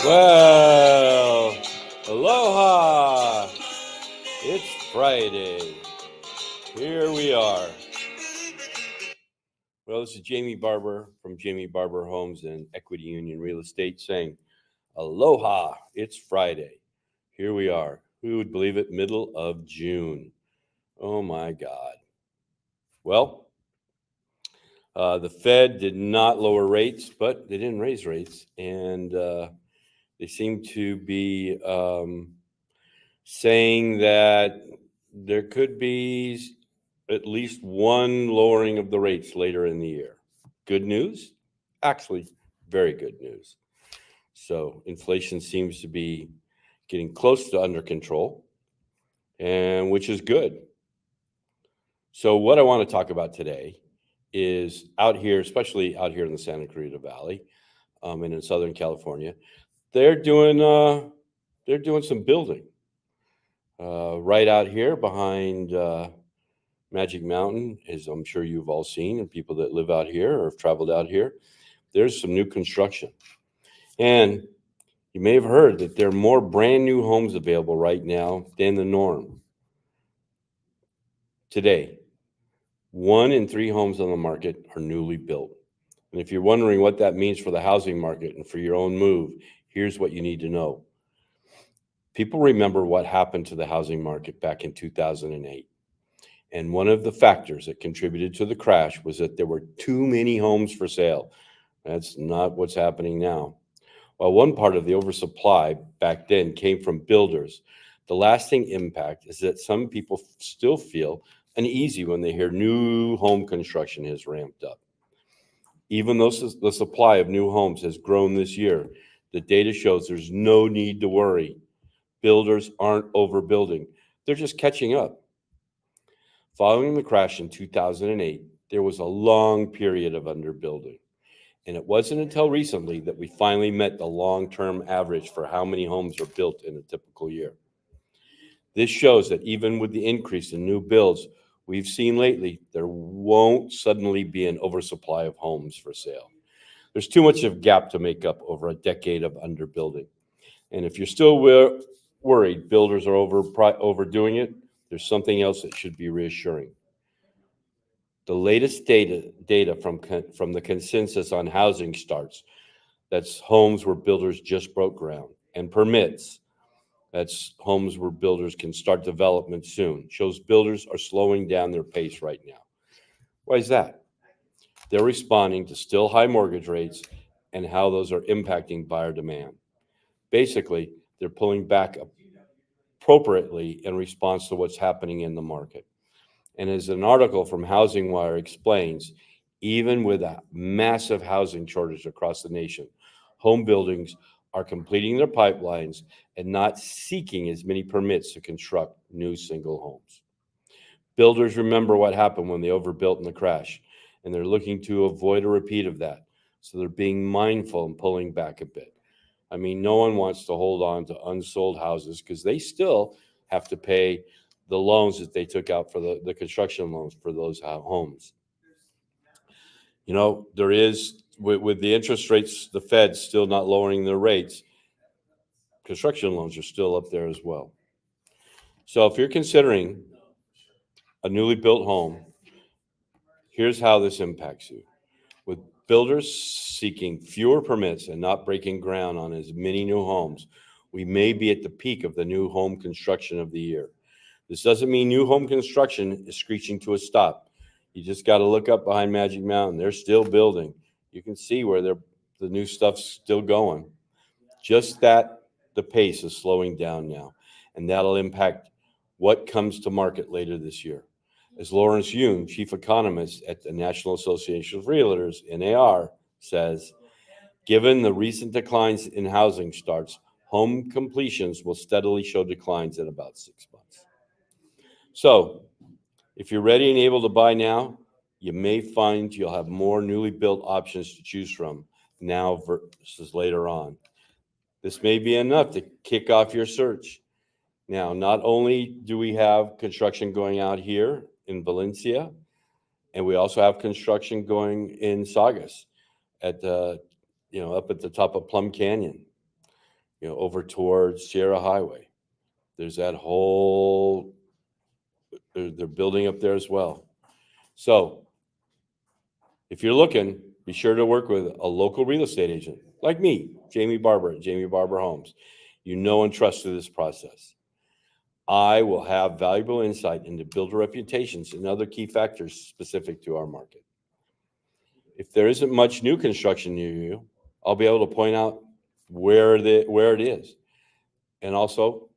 Well, aloha! It's Friday. Here we are. Well, this is Jamie Barber from Jamie Barber Homes and Equity Union Real Estate saying, aloha! It's Friday. Here we are. Who would believe it? Middle of June. Oh my God. Well, the Fed did not lower rates, but they didn't raise rates. And they seem to be saying that there could be at least one lowering of the rates later in the year. Good news? Actually, very good news. So inflation seems to be getting close to under control, and which is good. So what I want to talk about today is out here, especially out here in the Santa Clarita Valley, and in Southern California, they're doing some building right out here behind Magic Mountain, as I'm sure you've all seen, and people that live out here or have traveled out here. There's some new construction, and you may have heard that there are more brand new homes available right now than the norm. Today, 1 in 3 homes on the market are newly built. And if you're wondering what that means for the housing market and for your own move, here's what you need to know. People remember what happened to the housing market back in 2008. And one of the factors that contributed to the crash was that there were too many homes for sale. That's not what's happening now. While one part of the oversupply back then came from builders, the lasting impact is that some people still feel uneasy when they hear new home construction has ramped up. Even though the supply of new homes has grown this year, the data shows there's no need to worry. Builders aren't overbuilding, they're just catching up. Following the crash in 2008, there was a long period of underbuilding. And it wasn't until recently that we finally met the long-term average for how many homes are built in a typical year. This shows that even with the increase in new builds we've seen lately, there won't suddenly be an oversupply of homes for sale. There's too much of a gap to make up over a decade of underbuilding. And if you're still worried builders are overdoing it, there's something else that should be reassuring. The latest data from the consensus on housing starts, that's homes where builders just broke ground, and permits, that's homes where builders can start development soon, shows builders are slowing down their pace right now. Why is that? They're responding to still high mortgage rates and how those are impacting buyer demand. Basically, they're pulling back appropriately in response to what's happening in the market. And as an article from Housing Wire explains, even with a massive housing shortage across the nation, home buildings are completing their pipelines and not seeking as many permits to construct new single homes. Builders remember what happened when they overbuilt in the crash, and they're looking to avoid a repeat of that. So they're being mindful and pulling back a bit. I mean, no one wants to hold on to unsold houses because they still have to pay the loans that they took out for the construction loans for those homes. You know, there is, with the interest rates, the Fed's still not lowering their rates. Construction loans are still up there as well. So if you're considering a newly built home, here's how this impacts you. With builders seeking fewer permits and not breaking ground on as many new homes, we may be at the peak of the new home construction of the year. This doesn't mean new home construction is screeching to a stop. You just got to look up behind Magic Mountain. They're still building. You can see where the new stuff's still going. Just that the pace is slowing down now, and that'll impact what comes to market later this year. As Lawrence Yoon, chief economist at the National Association of Realtors, NAR, says, given the recent declines in housing starts, home completions will steadily show declines in about 6 months. So, if you're ready and able to buy now, you may find you'll have more newly built options to choose from now versus later on. This may be enough to kick off your search. Now, not only do we have construction going out here in Valencia, and we also have construction going in Saugus at up at the top of Plum Canyon. over towards Sierra Highway. There's that whole, they're building up there as well. So if you're looking, be sure to work with a local real estate agent like me, Jamie Barber at Jamie Barber Homes. You know and trust through this process. I will have valuable insight into builder reputations and other key factors specific to our market. If there isn't much new construction near you, I'll be able to point out where it is. And also,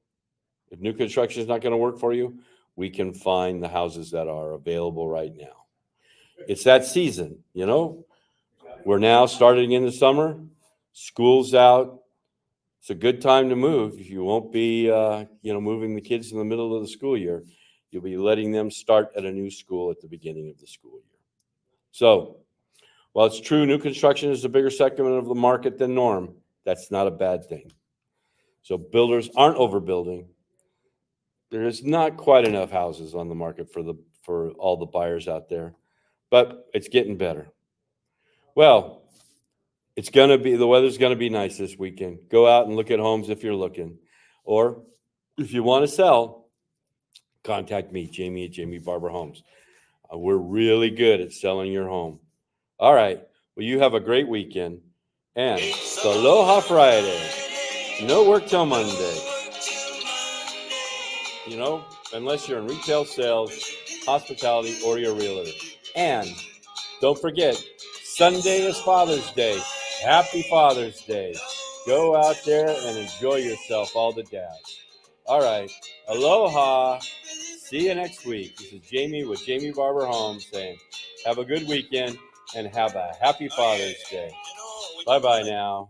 if new construction is not going to work for you, we can find the houses that are available right now. It's that season, We're now starting in the summer. School's out. It's a good time to move. You won't be, moving the kids in the middle of the school year. You'll be letting them start at a new school at the beginning of the school year. So, while it's true new construction is a bigger segment of the market than norm, that's not a bad thing. So builders aren't overbuilding. There is not quite enough houses on the market for all the buyers out there, but it's getting better. Well, the weather's going to be nice this weekend. Go out and look at homes if you're looking. Or if you want to sell, contact me, Jamie at Jamie Barber Homes. We're really good at selling your home. All right. Well, you have a great weekend. And it's Aloha Friday. No work till Monday. Unless you're in retail sales, hospitality, or you're a realtor. And don't forget, Sunday is Father's Day. Happy Father's Day. Go out there and enjoy yourself, all the dads. All right. Aloha. See you next week. This is Jamie with Jamie Barber Homes saying, have a good weekend and have a happy Father's Day. Bye-bye now.